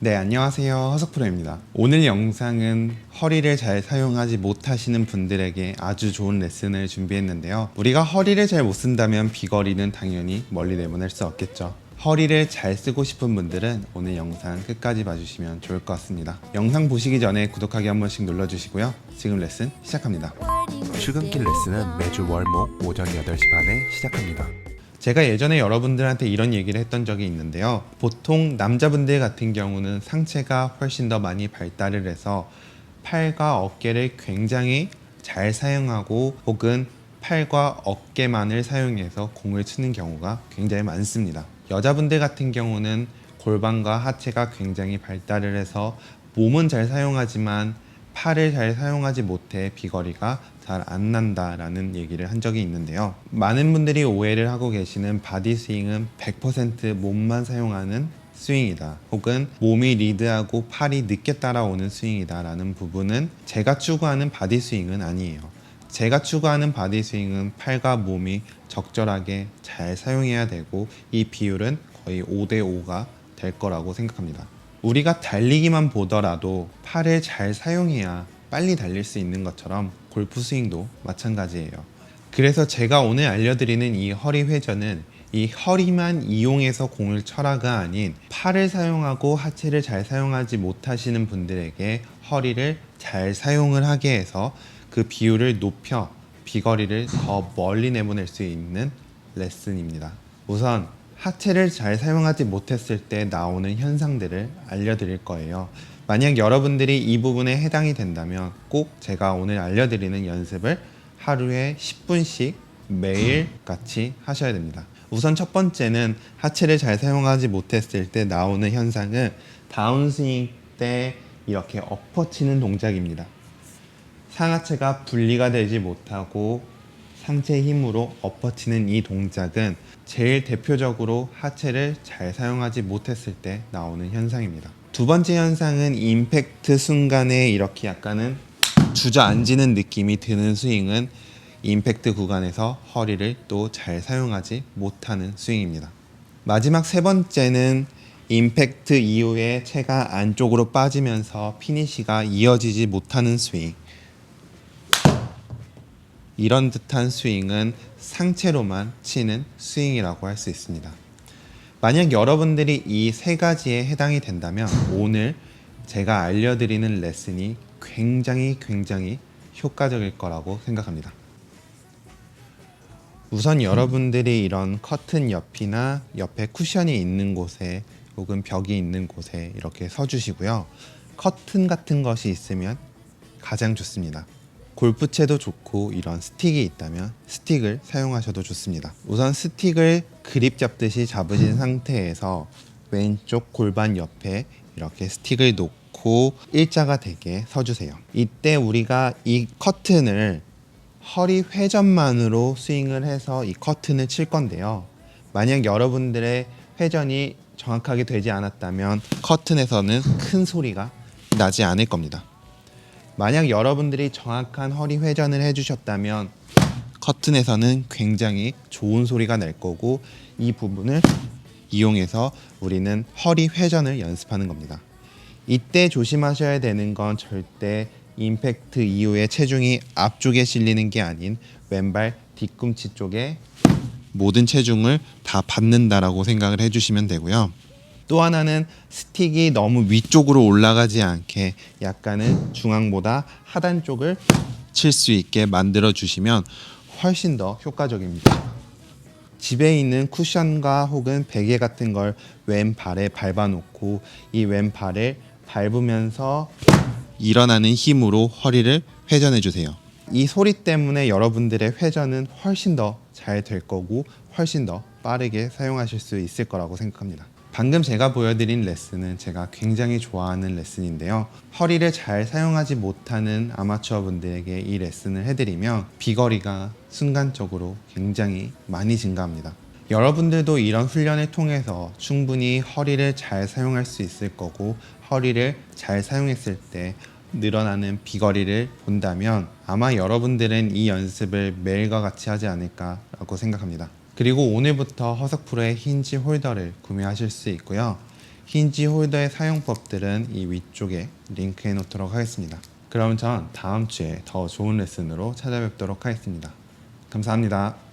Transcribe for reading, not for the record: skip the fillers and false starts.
네, 안녕하세요. 허석프로입니다. 오늘 영상은 허리를 잘 사용하지 못하시는 분들에게 아주 좋은 레슨을 준비했는데요. 우리가 허리를 잘 못 쓴다면 비거리는 당연히 멀리 내보낼 수 없겠죠. 허리를 잘 쓰고 싶은 분들은 오늘 영상 끝까지 봐주시면 좋을 것 같습니다. 영상 보시기 전에 구독하기 한 번씩 눌러주시고요. 지금 레슨 시작합니다. 출근길 레슨은 매주 월목 오전 8시 반에 시작합니다. 제가 예전에 여러분들한테 이런 얘기를 했던 적이 있는데요. 보통 남자분들 같은 경우는 상체가 훨씬 더 많이 발달을 해서 팔과 어깨를 굉장히 잘 사용하고 혹은 팔과 어깨만을 사용해서 공을 치는 경우가 굉장히 많습니다. 여자분들 같은 경우는 골반과 하체가 굉장히 발달을 해서 몸은 잘 사용하지만 팔을 잘 사용하지 못해 비거리가 잘 안 난다라는 얘기를 한 적이 있는데요. 많은 분들이 오해를 하고 계시는 바디 스윙은 100% 몸만 사용하는 스윙이다, 혹은 몸이 리드하고 팔이 늦게 따라오는 스윙이다 라는 부분은 제가 추구하는 바디 스윙은 아니에요. 제가 추구하는 바디 스윙은 팔과 몸이 적절하게 잘 사용해야 되고, 이 비율은 거의 5대5가 될 거라고 생각합니다. 우리가 달리기만 보더라도 팔을 잘 사용해야 빨리 달릴 수 있는 것처럼 골프 스윙도 마찬가지예요. 그래서 제가 오늘 알려드리는 이 허리 회전은 이 허리만 이용해서 공을 쳐라가 아닌 팔을 사용하고 하체를 잘 사용하지 못하시는 분들에게 허리를 잘 사용을 하게 해서 그 비율을 높여 비거리를 더 멀리 내보낼 수 있는 레슨입니다. 우선 하체를 잘 사용하지 못했을 때 나오는 현상들을 알려드릴 거예요. 만약 여러분들이 이 부분에 해당이 된다면 꼭 제가 오늘 알려드리는 연습을 하루에 10분씩 매일 같이 하셔야 됩니다. 우선 첫 번째는 하체를 잘 사용하지 못했을 때 나오는 현상은 다운스윙 때 이렇게 엎어치는 동작입니다. 상하체가 분리가 되지 못하고 상체 힘으로 엎어치는 이 동작은 제일 대표적으로 하체를 잘 사용하지 못했을 때 나오는 현상입니다. 두 번째 현상은 임팩트 순간에 이렇게 약간은 주저앉는 느낌이 드는 스윙은 임팩트 구간에서 허리를 또 잘 사용하지 못하는 스윙입니다. 마지막 세 번째는 임팩트 이후에 체가 안쪽으로 빠지면서 피니시가 이어지지 못하는 스윙. 이런 듯한 스윙은 상체로만 치는 스윙이라고 할 수 있습니다. 만약 여러분들이 이 세 가지에 해당이 된다면 오늘 제가 알려드리는 레슨이 굉장히 효과적일 거라고 생각합니다. 우선 여러분들이 이런 커튼 옆이나 옆에 쿠션이 있는 곳에 혹은 벽이 있는 곳에 이렇게 서주시고요. 커튼 같은 것이 있으면 가장 좋습니다. 골프채도 좋고 이런 스틱이 있다면 스틱을 사용하셔도 좋습니다. 우선 스틱을 그립 잡듯이 잡으신 상태에서 왼쪽 골반 옆에 이렇게 스틱을 놓고 일자가 되게 서주세요. 이때 우리가 이 커튼을 허리 회전만으로 스윙을 해서 이 커튼을 칠 건데요. 만약 여러분들의 회전이 정확하게 되지 않았다면 커튼에서는 큰 소리가 나지 않을 겁니다. 만약 여러분들이 정확한 허리 회전을 해주셨다면 커튼에서는 굉장히 좋은 소리가 날 거고, 이 부분을 이용해서 우리는 허리 회전을 연습하는 겁니다. 이때 조심하셔야 되는 건 절대 임팩트 이후에 체중이 앞쪽에 실리는 게 아닌 왼발 뒤꿈치 쪽에 모든 체중을 다 받는다라고 생각을 해주시면 되고요. 또 하나는 스틱이 너무 위쪽으로 올라가지 않게 약간은 중앙보다 하단 쪽을 칠 수 있게 만들어 주시면 훨씬 더 효과적입니다. 집에 있는 쿠션과 혹은 베개 같은 걸 왼발에 밟아 놓고 이 왼발을 밟으면서 일어나는 힘으로 허리를 회전해 주세요. 이 소리 때문에 여러분들의 회전은 훨씬 더 잘 될 거고 훨씬 더 빠르게 사용하실 수 있을 거라고 생각합니다. 방금 제가 보여드린 레슨은 제가 굉장히 좋아하는 레슨인데요. 허리를 잘 사용하지 못하는 아마추어 분들에게 이 레슨을 해드리면 비거리가 순간적으로 굉장히 많이 증가합니다. 여러분들도 이런 훈련을 통해서 충분히 허리를 잘 사용할 수 있을 거고, 허리를 잘 사용했을 때 늘어나는 비거리를 본다면 아마 여러분들은 이 연습을 매일과 같이 하지 않을까라고 생각합니다. 그리고 오늘부터 허석프로의 힌지 홀더를 구매하실 수 있고요. 힌지 홀더의 사용법들은 이 위쪽에 링크해 놓도록 하겠습니다. 그럼 전 다음 주에 더 좋은 레슨으로 찾아뵙도록 하겠습니다. 감사합니다.